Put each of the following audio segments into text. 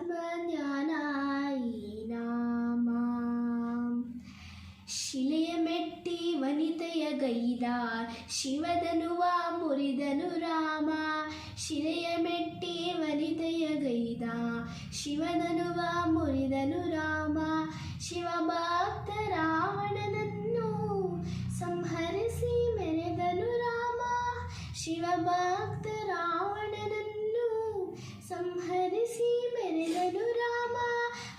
ಜ್ಞಾನ ಈ ನಾಮ. ಶಿಲೆಯ ಮೆಟ್ಟಿ ವನಿತೆಯ ಗೈದ ಶಿವಧನುವ ಮುರಿದನು ರಾಮ. ಶಿಲೆಯ ಮೆಟ್ಟಿ ವನಿತೆಯ ಗೈದ ಶಿವಧನುವ ಮುರಿದನು ರಾಮ. ಶಿವಭಕ್ತ ರಾವಣನನ್ನು ಸಂಹರಿಸಿ ಮೆರೆದನು ರಾಮ. ಶಿವಭಕ್ತ ರಾವಣನನ್ನು ಸಂಹರಿಸಿ ಮೆರೆದನು ರಾಮ.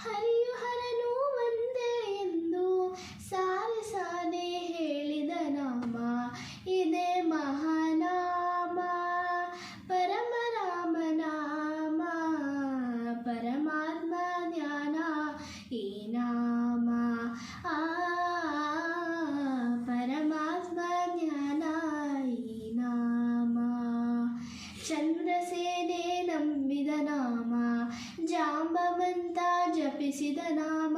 ಹರಿಯು ಹರನು ಒಂದೇ ಎಂದು ಸಾರೆ ಸಾದೆ ಹೇಳಿದ ನಾಮ ಇದೇ ಮಹಾನಾಮ. ಪರಮ ರಾಮ ನಾಮ ಪರಮಾತ್ಮ ಜ್ಞಾನ ಈ ನಾಮ. ಪರಮಾತ್ಮ ಜ್ಞಾನ ಈ ನಾಮ. ಚಂದ್ರಸೇನೆ ನಂಬಿದ ನಾಮ ಜಾಂಬವಂತ ಜಪಿಸಿದ ನಾಮ.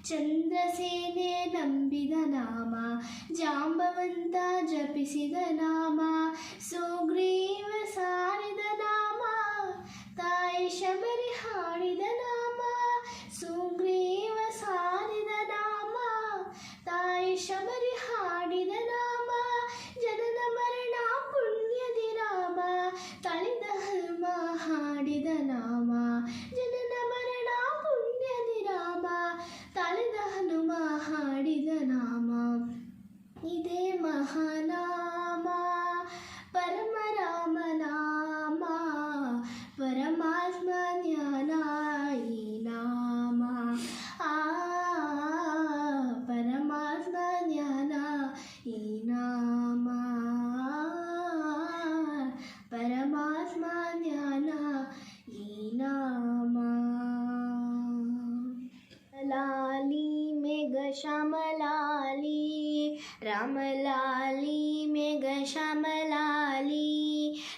ಚಂದ್ರಸೇನೆ ನಂಬಿದ ನಾಮ ಜಾಂಬವಂತ ಜಪಿಸಿದ ನಾಮ. ಸುಗ್ರೀವ ಸಾರಿದ ನಾಮ ತಾಯಿ ಶಬರಿ ಹಾಡಿದ ನಾಮ. ಸುಗ್ರೀವ ಸಾರಿದ ನಾಮ ತಾಯಿ ಶಬರಿ ಹಾಡಿದ ನಾಮ. ಜನನ ಮರಣ ಪುಣ್ಯದಿ ರಾಮ ತಳಿದ ಹನುಮ ಹಾಡಿದ ನಾಮ. ಜನನ ಮರಣ ಪುಣ್ಯದಿ ರಾಮ ತಳಿದ ಹನುಮ ಹಾಡಿದ ನಾಮ ಇದೇ ಮಹಾನಾಮ. ಪರಮ ರಾಮ ನಾಮ ಪರಮಾತ್ಮ ಜ್ಞಾನ ಈ ನಾಮ. ಪರಮಾತ್ಮ ಜ್ಞಾನ ಈ ನಾಮ. ಪರಮಾತ್ಮ ಜ್ಞಾನ ಈ ನಾಮ. ಲಾಲಿ ಮೇಘ ಶ್ಯಾಮಲಾಲಿ ರಾಮಲಾಲಿ ಮೇಘ ಶ್ಯಾಮಲಾಲಿ.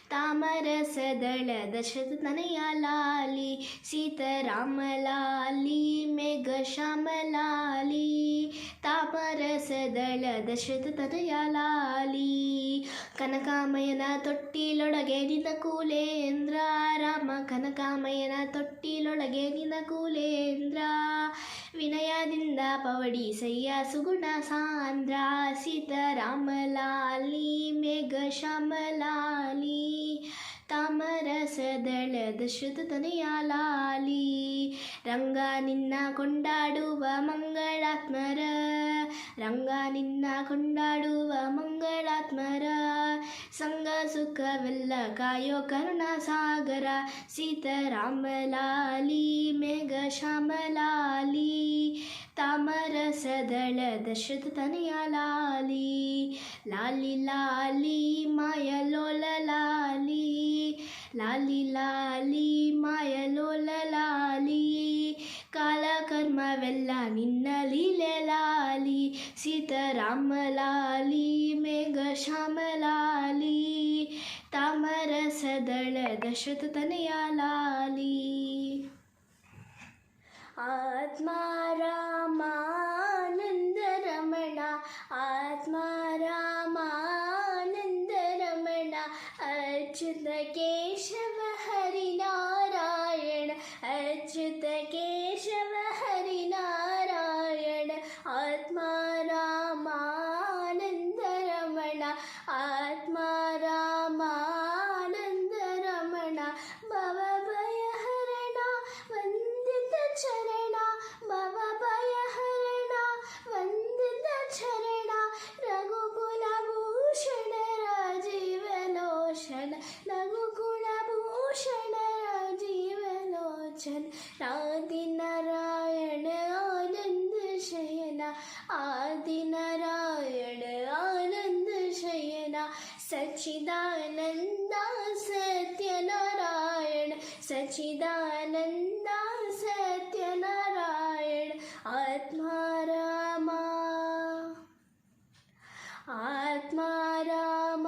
ತಾಮರಸದಳ ದಶರಥನಯ ಲಾಲಿ ಸೀತಾರಾಮಲಾಲಿ ಮೇಘ ಶ್ಯಾಮಲಾಲಿ. ತಾಮರಸದಳ ದಶರಥನಯ ಲಾಲಿ. ಕನಕಾಮಯನ ತೊಟ್ಟಿಲೊಳಗೆ ನಿನ್ನ ಕೂಲೇಂದ್ರ ರಾಮ. ಕನಕಾಮಯನ ತೊಟ್ಟಿಲೊಳಗೆ ನಿನ್ನ ಕೂಲೇಂದ್ರ. ವಿನಯದಿಂದ ಪವಡಿಸಯ್ಯ ಸುಗುಣ ಸಾಂದ್ರ. ಸೀತಾರಾಮಲಾಲಿ ಮೇಘ ಶ್ಯಾಮಲಾಲಿ. ತಾಮರಸದಳ ದಶರಥನಯ ಲಾಲಿ. ರಂಗ ನಿನ್ನ ಕೊಂಡಾಡುವ ಮಂಗಳಾತ್ಮರ. ರಂಗ ನಿನ್ನ ಕೊಂಡಾಡುವ ಮಂಗಳಾತ್ಮರ. ಸಂಗ ಸುಖವೆಲ್ಲ ಕಾಯೋ ಕರುಣಾಸಾಗರ. ಸೀತಾರಾಮಲಾಲಿ ಮೇಘ ಶ್ಯಾಮಲಾಲಿ. ತಾಮರಸದಳ ದಶರಥನಯ ಲಾಲಿ. ಲಾಲಿ ಲಾಲಿ ಮಾಯಲೋಲ ಲಾಲಿ. ಲಾಲಿ ಲಾಲಿ ಮಾಯಲೋಲ ಲಾಲಿ. ಕಾಲ ಕರ್ಮವೆಲ್ಲ ನಿನ್ನ ಲೀಲೆ ಲಾಲಿ. ಸೀತಾರಾಮಲಾಲಿ ಮೇಘ ಶ್ಯಾಮಲಾಲಿ. ತಾಮರಸದಳ ದಶರಥನಯ ಲಾಲಿ. ಆತ್ಮ ರಾಮಾನಂದ ರಮಣ ಆತ್ಮ ರಾಮಾನಂದ ರಮಣ. ಅಚ್ಯುತ ಕೇಶವ ಹರಿನಾರಾಯಣ ಅಚ್ಯುತ ಕೇಶವ ಹರಿನಾರಾಯಣ. ಆತ್ಮ ರಾಮಾನಂದ ರಮಣ ಆತ್ಮ ರಾಮಾನಂದ ರಮಣ. ಭವಭಯಹರಣ ವಂದಿತ ಚರಣ ಭವಭಯಹರಣ ವಂದಿತ ಚರಣ. ರಘುಕುಲಭೂಷಣ ರಾಜೀವಲೋಚನ ರಘುಕುಲಭೂಷಣ ರಾಜೀವಲೋಚನ. ಆದಿನಾರಾಯಣ ಆನಂದ ಶಯನ ಆದಿನಾರಾಯಣ ಆನಂದ ಶಯನ. ಸಚ್ಚಿದಾನಂದ ಸತ್ಯನಾರಾಯಣ ಸಚ್ಚಿದಾನಂದ ಸತ್ಯನಾರಾಯಣ. ಆತ್ಮ ರಾಮ ಆತ್ಮ ರಾಮ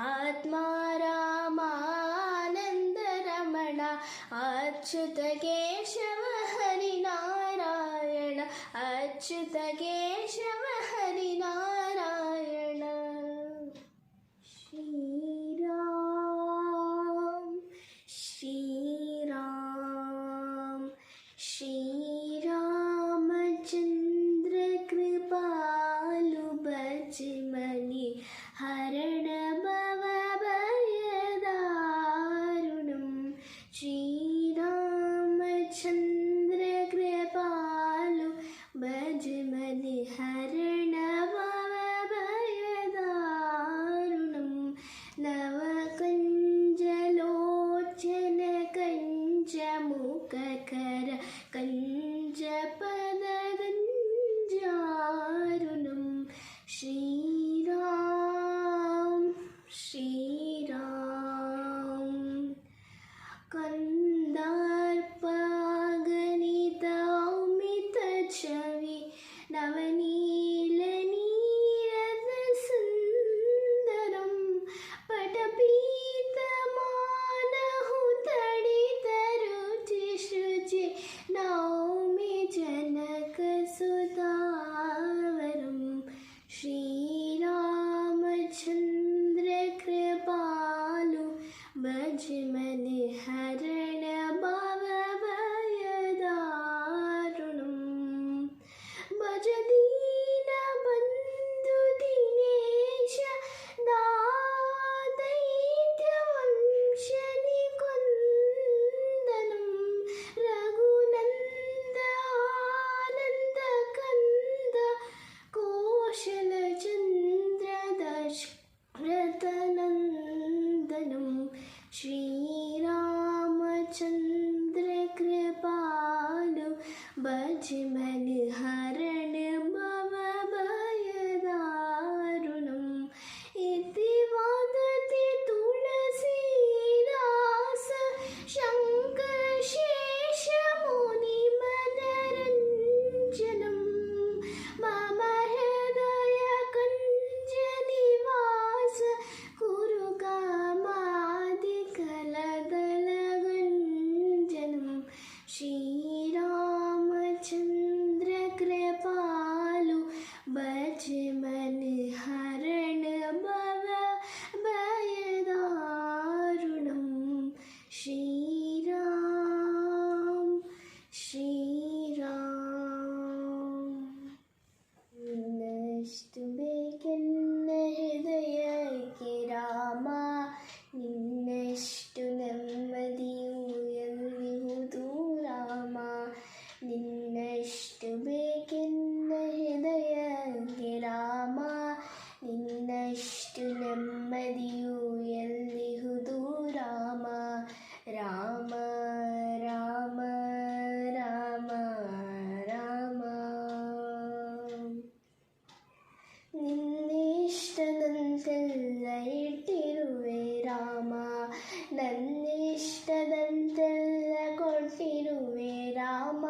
ಆತ್ಮ ರಾಮಾನಂದ ರಮಣ. ಅಚ್ಯುತ ಕೇಶವ ಹರಿನಾರಾಯಣ ಅಚ್ಯುತ ಕೇಶವ ಹರಿನಾರಾಯಣ. ಶ್ರೀರಾಮ್ ಶ್ರೀ श्रीरामचन्द्र कृपालु भज मनि हरण भवभयदारुणं श्रीरामचन्द्र कृपालु भज मनि हरण भवभयदारुणं नवकञ्जलोचन कञ्जमुखकर कञ्जपदगञ्जारुणं श्रीराम श्रीराम कन्दार्पागणितौमितछवि नवनीलनीरदसुन्दरं पटपीतमानहुतडितरुचिशुचि नौमि जनकसुतावरं श्रीरामचन्द्र कृपालु भज मनि हरण भवभयदारुणं भज दीनबन्धु दिनेश दादैत्यवंशनिकुन्दनं रघुनन्द आनन्दकन्द कौशलचन्द्र दशरथनन्दनं श्रीरामचन्द्र कृपालु भज मनि हरण भवभयदारुणं इति वदति तुलसीदास शङ्करशेषमुनिमनरञ्जनं मम हृदयकञ्जनिवास कुरु कामादिकलदलगञ्जनं श्रीरामचन्द्र कृपालु भज मनि हरण भवभयदारुणं श्रीराम श्रीराम ಇನ್ನಷ್ಟು ಬೇಕೆನ್ನ ಹೃದಯಕ್ಕೆ ರಾಮ ನಿನ್ನಷ್ಟು ನೆಮ್ಮದಿಯು ಎಲ್ಲಿಹುದು ರಾಮ ನಿನ್ನಷ್ಟು ಬೇಕೆನ್ನ ಹೃದಯಕ್ಕೆ ರಾಮ ನಿನ್ನಷ್ಟು ನೆಮ್ಮದಿಯು ಎಲ್ಲಿಹುದು ರಾಮ ರಾಮ ರಾಮ ರಾಮ ರಾಮ ನಿನ್ನಿಷ್ಟದಂತೆಲ್ಲ ಇಟ್ಟಿರುವೆ ರಾಮ ನನ್ನಿಷ್ಟದಂತೆಲ್ಲ ಕೊಟ್ಟಿರುವೆ ರಾಮ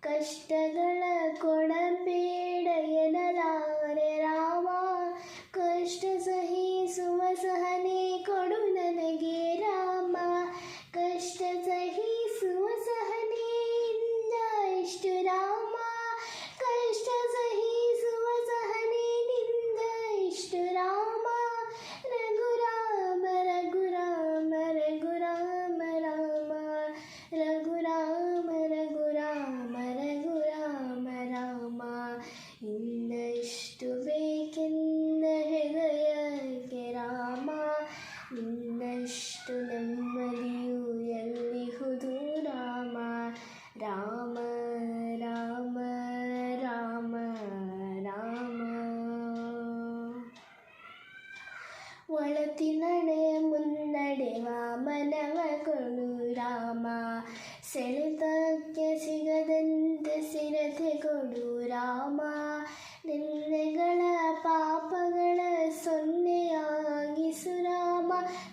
ಕಷ್ಟಗಳ ಕೊಡಬೇಡ ಎನ್ನಲಾರೆ ರಾಮ ಕಷ್ಟ ಸಹಿಸುವ ಸಹನೆ ಕೊಡು ನನಗೆ ರಾಮ ಕಷ್ಟ ಸಹಿಸುವ ಸಹನೆಯಿಂದ ಇಷ್ಟು ರಾಮ ಕಷ್ಟ ಸಹಿಸುವ ಸಹನೆಯಿಂದ ಇಷ್ಟು ರಾಮ ರಘುರಾಮ ರಘುರಾಮ ರಘುರಾಮ ರಾಮ ರಘುರಾಮ ರಘುರಾಮ ರಘುರಾಮ ರಾಮ ಇನ್ನಷ್ಟು ಬೇಕೆಂದ ಹೃದಯಕ್ಕೆ ರಾಮ ನಿನ್ನಷ್ಟು ನೆಮ್ಮದಿಯು ಎಲ್ಲಿಹುದು ರಾಮ ರಾಮ ರಾಮ ರಾಮ ರಾಮ ಒಳತಿನಡೆ ಮುನ್ನಡೆವ ಮನವ ಕೊಡು ರಾಮ ಸೆಳೆತಕ್ಕೆ ಸಿಗದಂತೆ ಸಿರತೆ ಕೊಡು ರಾಮ ನಿನ್ನೆಗಳ ಪಾಪಗಳ ಸೊನ್ನೆಯಾಗಿಸು ರಾಮ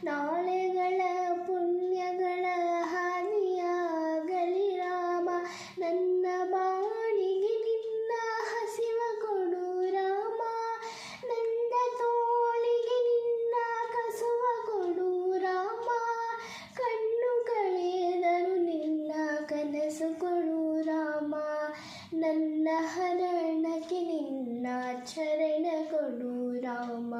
ನಾಳೆಗಳ ಪುಣ್ಯಗಳ ಹಾನಿಯಾಗಲಿ ರಾಮ ನನ್ನ ಬಾಳಿಗೆ ನಿನ್ನ ಹಸಿವ ಕೊಡು ರಾಮ ನನ್ನ ತೋಳಿಗೆ ನಿನ್ನ ಕಸುವ ಕೊಡು ರಾಮ ಕಣ್ಣು ಕಳೆದರು ನಿನ್ನ ಕನಸು ಕೊಡು ರಾಮ ನನ್ನ ಹರಣಕ್ಕೆ ನಿನ್ನ ಚರಣ ಕೊಡು ರಾಮ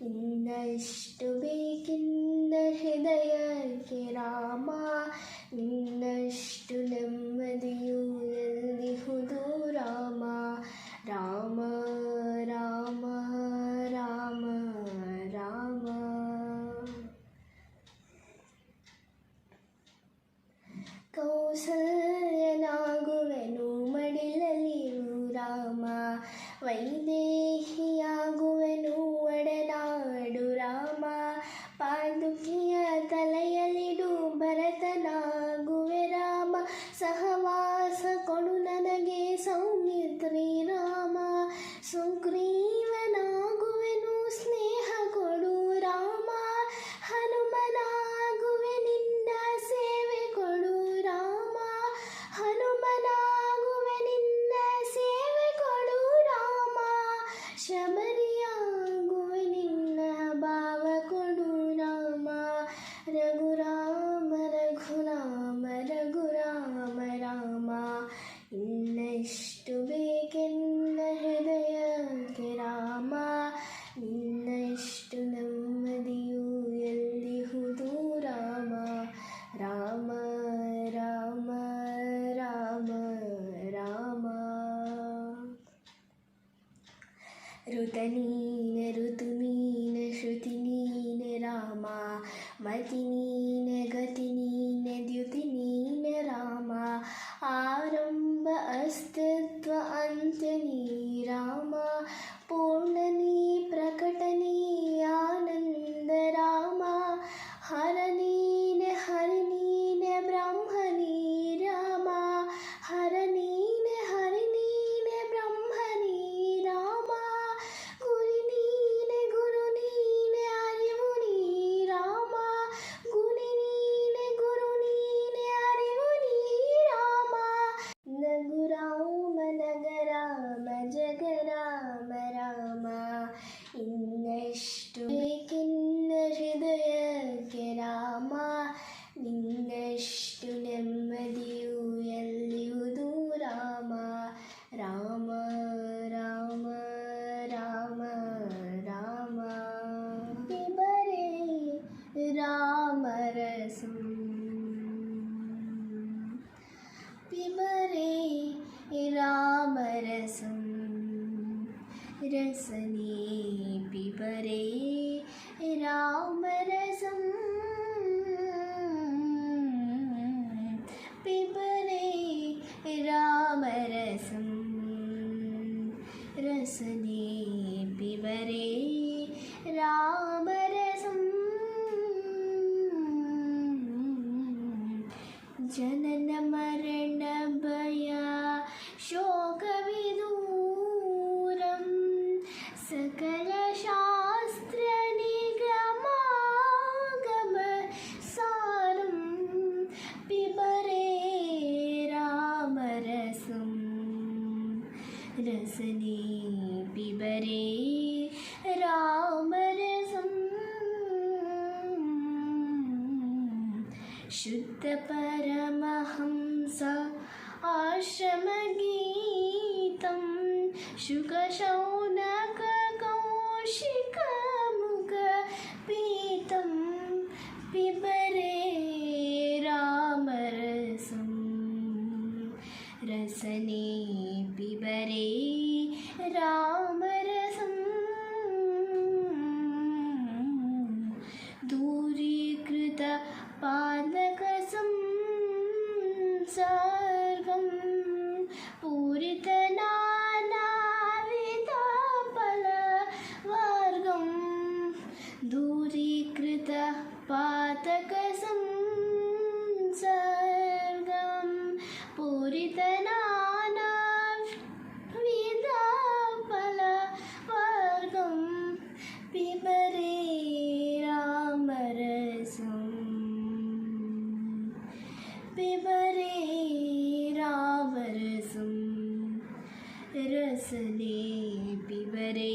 ಇನ್ನಷ್ಟು ಬೇಕೆಂದ ಹೃದಯಕ್ಕೆ ರಾಮ ನಿನ್ನಷ್ಟು ನೆಮ್ಮದಿ ಕೌಸಲ್ಯನಾಗುವೆನು ಮಡಿಲಲ್ಲಿರು ರಾಮ, ವೈದೇಹಿಯಾಗುವೆನು ಒಡನಾಡು ರಾಮ, ಪಾದುಕೆಯ ತಲೆಯಲ್ಲಿಡು ಭರತನಾಗುವೆ ರಾಮ, ಸಹವಾಸ ಕೊಡು ನನಗೆ ಸೌಮಿತ್ರಿ ರಾಮ, ಸುಗ್ರೀವನಾಗುವೆನು ಸ್ನೇಹ ಕೊಡು ರಾಮ, ಹನುಮನಾಗುವೆ ನಿನ್ನ ಸೇವೆ ಕೊಡು ರಾಮ, ಹನುಮನಾಗುವೆ ನಿನ್ನ ಸೇವೆ ಕೊಡು ರಾಮ, ಶಬರಿಯಾಗುವೆ ನಿನ್ನ ಭಾವ ಕೊಡು ರಾಮ, ರಘುರಾಮ ರಘುರಾಮ ರಘುರಾಮ ರಾಮ, ಇನ್ನೆಷ್ಟು ಬೇಕೆನ್ನ ಹೃದಯಕ್ಕೆ ರಾಮ, ನಿನ್ನಷ್ಟು ನೆಮ್ಮದಿಯು ಎಲ್ಲಿಹುದು ರಾಮ, ರಾಮ ರಾಮ ರಾಮ ರಾಮ. ಋತ ನೀನೆ ಋತು ನೀನೆ ಶ್ರುತಿ ನೀನೆ ರಾಮ, ಮತಿ ನೀನೆ ಗತಿ ನೀನೆ ದ್ಯುತಿ ನೀನೆ ರಾಮ, ಆರಂಭ ಅಸ್ತಿತ್ವ ಅಂತ್ಯ ನೀ ರಾಮ, ಪೂರ್ಣ ನೀ ಪ್ರಕಟ ನೀ ಆನಂದ ರಾಮ, ಹರ ನೀನೆ ಹರಿ ನೀನೆ ಬ್ರಹ್ಮ ನೀ ರಾಮ, ಹರ ನೀನೆ ಹರಿ ನೀನೆ ಬ್ರಹ್ಮ ನೀ ರಾಮ, ಗುರು ನೀನೆ ಅರಿವು ನೀ ರಾಮ, ಗುರಿ ನೀನೆ ಗುರು ನೀನೆ ಅರಿವು ನೀ ರಾಮ, ನಗು ರಾಮ ನಗರಾಮ ಜಗರಾಮ ರಾಮ, ಇನ್ನೆಷ್ಟು ಬೇಕೆನ್ನ ಹೃದಯಕ್ಕೆ ರಾಮ, ನಿನ್ನಷ್ಟು ನೆಮ್ಮದಿಯು ಎಲ್ಲಿಯುವುದು ರಾಮ, ರಾಮ ರಾಮ ರಾಮ ರಾಮ. ಪಿಬರೆ ರಾಮರಸಂ, ಪಿಬರೆ ರಾಮರಸಂ, ರಸನೆ ಪಿಬರೆ ರಾಮರಸಂ, ಪಿಬರೆ ರಾಮರಸಂ, ರಸನೆ ಪಿಬರೆ ರಾಮರಸಂ, ಜನನ ಮರಣ ಭಯ ಶೋಕವಿದೂರಂ, ಸಕಲ ಶಾಸ್ತ್ರ ನಿಗಮಾಗಮ ಸಾರಂ, ಪಿಬರೆ ರಾಮರಸಂ, ರಸನೆ ಪಿಬರೆ ರಾಮರಸಂ, ಶುದ್ಧ ಪರಮಹಂಸ ಆಶ್ರಮಗೀತಂ, ಶುಕ ಶೌನಕ ಕೌಶಿಕ ಮುಖ ಪೀತಂ, ಪಿಬರೆ ರಾಮರಸಂ, ರಸನೆ ಪಿಬರೆ ರಾಮರಸಂ, ದೂರೀಕೃತ ಪಾದಕ ಸಂಸರ್ಗಂ, ಪೂರಿತ ನಾನಾವಿಧ ಫಲವರ್ಗಂ, ದೂರೀಕೃತ ಪಾದಕ ಸಂಸರ್ಗಂ, ಪೂರಿತ ನಾನಾವಿಧ ಫಲವರ್ಗಂ, ಪಿಬರೆ ರಾಮರಸಂ, ಪಿಬರೆ ರಾಮರಸಂ, ರಸನೆ ಪಿಬರೆ